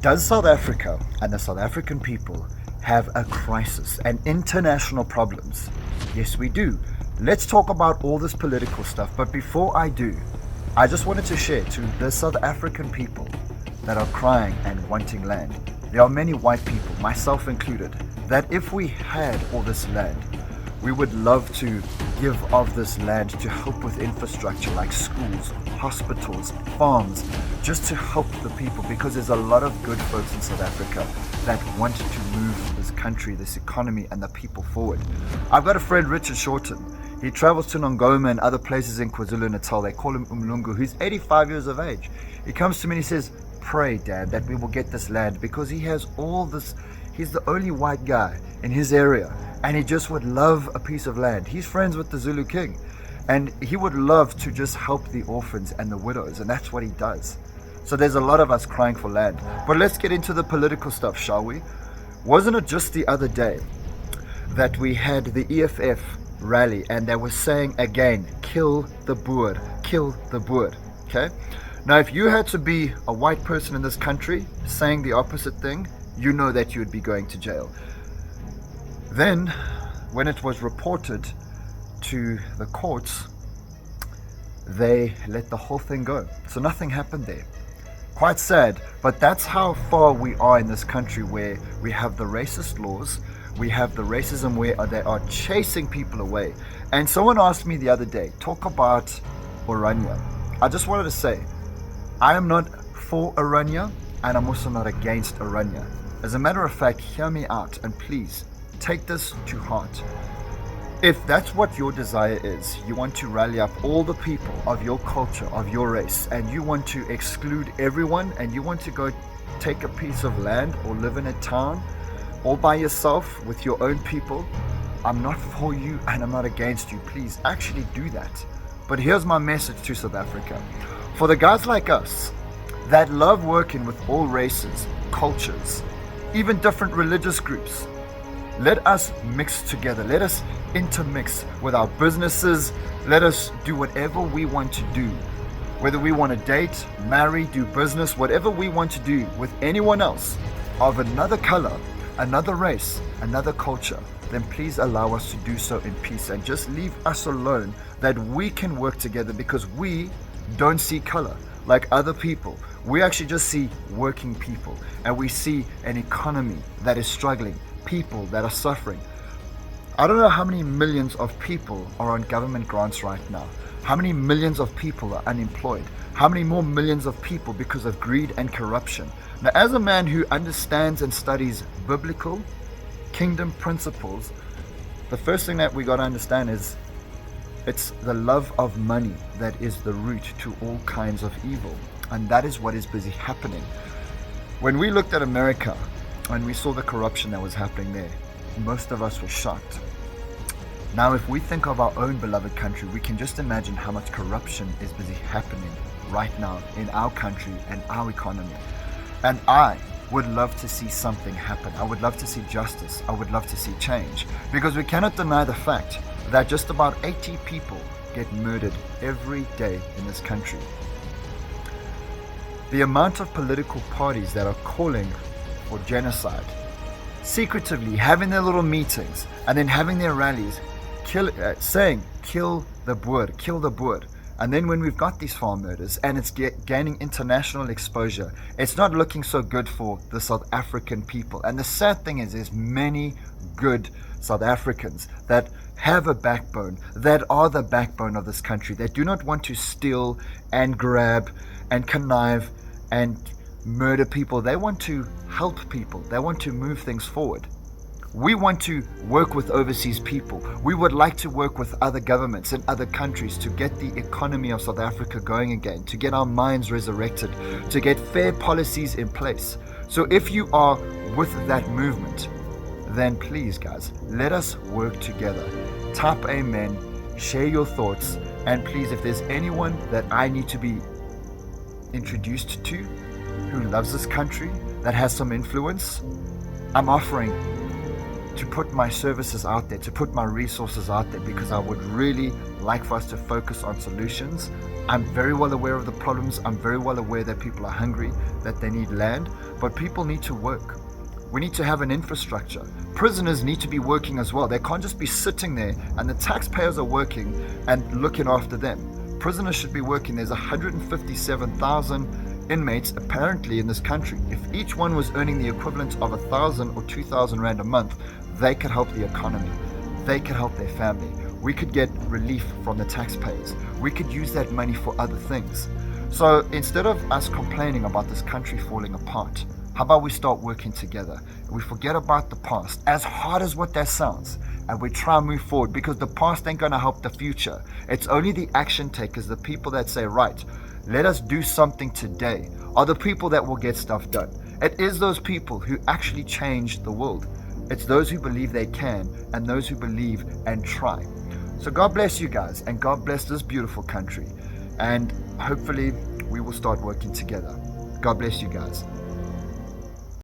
Does South Africa and the South African people have a crisis and international problems? Yes, we do. Let's talk about all this political stuff. But before I do, I just wanted to share to the South African people that are crying and wanting land. There are many white people, myself included, that if we had all this land, we would love to give of this land to help with infrastructure like schools, hospitals, farms, just to help the people, because there's a lot of good folks in South Africa that want to move this country, this economy, and the people forward. I've got a friend, Richard Shorten. He travels to Nongoma and other places in KwaZulu-Natal. They call him Umlungu. He's 85 years of age. He comes to me and he says, "Pray, Dad, that we will get this land," because he has all this. He's the only white guy in his area, and he just would love a piece of land. He's friends with the Zulu King, and he would love to just help the orphans and the widows, and that's what he does. So there's a lot of us crying for land. But let's get into the political stuff, shall we? Wasn't it just the other day that we had the EFF rally, and they were saying again, kill the Boer, kill the Boer, okay? Now, if you had to be a white person in this country saying the opposite thing, you know that you would be going to jail. Then, when it was reported to the courts, they let the whole thing go. So nothing happened there. Quite sad, but that's how far we are in this country, where we have the racist laws, we have the racism where they are chasing people away. And someone asked me the other day, talk about Orania. I just wanted to say, I am not for Orania, and I'm also not against Orania. As a matter of fact, hear me out, and please take this to heart. If that's what your desire is, you want to rally up all the people of your culture, of your race, and you want to exclude everyone, and you want to go take a piece of land or live in a town all by yourself with your own people, I'm not for you and I'm not against you. Please actually do that. But here's my message to South Africa. For the guys like us that love working with all races, cultures, even different religious groups, let us mix together. Let us intermix with our businesses. Let us do whatever we want to do. Whether we want to date, marry, do business, whatever we want to do with anyone else of another color, another race, another culture, then please allow us to do so in peace, and just leave us alone, that we can work together, because we don't see color like other people. We actually just see working people, and we see an economy that is struggling, people that are suffering. I don't know how many millions of people are on government grants right now. How many millions of people are unemployed? How many more millions of people because of greed and corruption? Now, as a man who understands and studies biblical kingdom principles, the first thing that we got to understand is it's the love of money that is the root to all kinds of evil. And that is what is busy happening. When we looked at America and we saw the corruption that was happening there, most of us were shocked. Now, if we think of our own beloved country, we can just imagine how much corruption is busy happening right now in our country and our economy. And I would love to see something happen. I would love to see justice. I would love to see change, because we cannot deny the fact that just about 80 people get murdered every day in this country. The amount of political parties that are calling for genocide, secretively having their little meetings and then having their rallies, saying kill the Boer, kill the Boer. And then when we've got these farm murders and it's gaining international exposure, it's not looking so good for the South African people. And the sad thing is, there's many good South Africans that have a backbone, that are the backbone of this country, that do not want to steal and grab and connive and murder people. They want to help people. They want to move things forward. We want to work with overseas people. We would like to work with other governments in other countries to get the economy of South Africa going again, to get our minds resurrected, to get fair policies in place. So if you are with that movement, then please, guys, let us work together. Type amen, share your thoughts, and please, if there's anyone that I need to be introduced to who loves this country, that has some influence, I'm offering to put my services out there, to put my resources out there, because I would really like for us to focus on solutions. I'm very well aware of the problems. I'm very well aware that people are hungry, that they need land, but people need to work. We need to have an infrastructure. Prisoners need to be working as well. They can't just be sitting there and the taxpayers are working and looking after them. Prisoners should be working. There's 157,000 inmates apparently in this country. If each one was earning the equivalent of 1,000 or 2,000 rand a month, they could help the economy. They could help their family. We could get relief from the taxpayers. We could use that money for other things. So instead of us complaining about this country falling apart, how about we start working together? We forget about the past, as hard as what that sounds, and we try and move forward, because the past ain't going to help the future. It's only the action takers, the people that say, right, let us do something today, are the people that will get stuff done. It is those people who actually change the world. It's those who believe they can and those who believe and try. So God bless you guys, and God bless this beautiful country. And hopefully we will start working together. God bless you guys.